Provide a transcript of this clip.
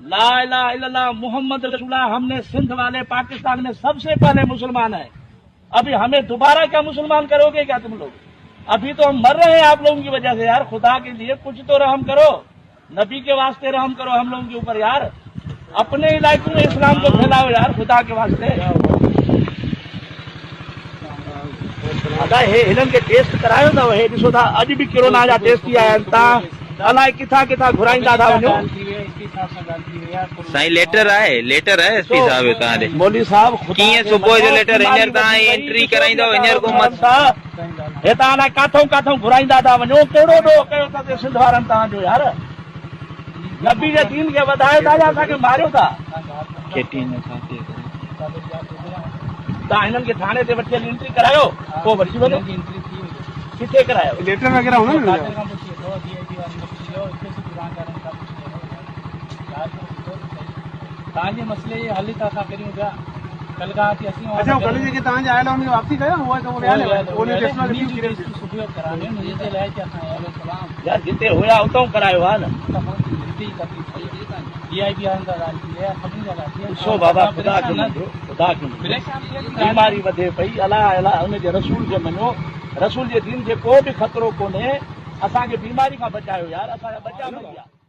ला इलाहा इल्लल्लाह मोहम्मद रसूलुल्लाह, हमने सिंध वाले पाकिस्तान में सबसे पहले मुसलमान है। अभी हमें दोबारा क्या मुसलमान करोगे क्या तुम लोग? अभी तो हम मर रहे हैं आप लोगों की वजह से यार। खुदा के लिए कुछ तो रहम करो, नबी के वास्ते रहम करो हम लोगों के ऊपर यार। अपने इलाकों में इस्लाम को फैलाओ यार खुदा के वास्ते। अदा हे हिननि खे टेस्ट करायो अथव, हे ॾिसो था अॼु बि कोरोना जा टेस्ट थी आया आहिनि। तव्हां अलाए किथां किथां घुराईंदा था वञो। साईं लेटर है एसपी साहब तव्हां मौलवी साहब कीअं सुबुह जो लेटर हींअर तव्हां एंट्री कराईंदव हींअर को मत हे तव्हां अलाए काथों काथों घुराईंदा था वञो। कहिड़ो ॾोह कयो अथव सिंध वारनि तव्हांजो यार? नबी जे दीन खे वधायो था या असांखे मारियो था? तव्हां हिननि खे थाणे ते वठी हली एंट्री करायो, पोइ वठी वञो। किथे करायो? लेटर वगैरह होना ना तव्हांजे मसइले जे हल था करियूं पिया। कल खां अची असीं अच्छा कल जेके तव्हांजे आयल हुनखे वापसी कयो हुआ त सुबुह कराने मुंहिंजे लाइ कि असां यार जिते हुया उतां करायो आहे न। ॾिसो बाबा खुदा खे मञो, खुदा खे मञो। बीमारी वधे पई, अलाह अलाह हुनजे रसूल खे मञो। रसूल जे दीन खे को बि ख़तरो कोन्हे। असांखे बीमारी खां बचायो यार, असांजा बचा मिली विया।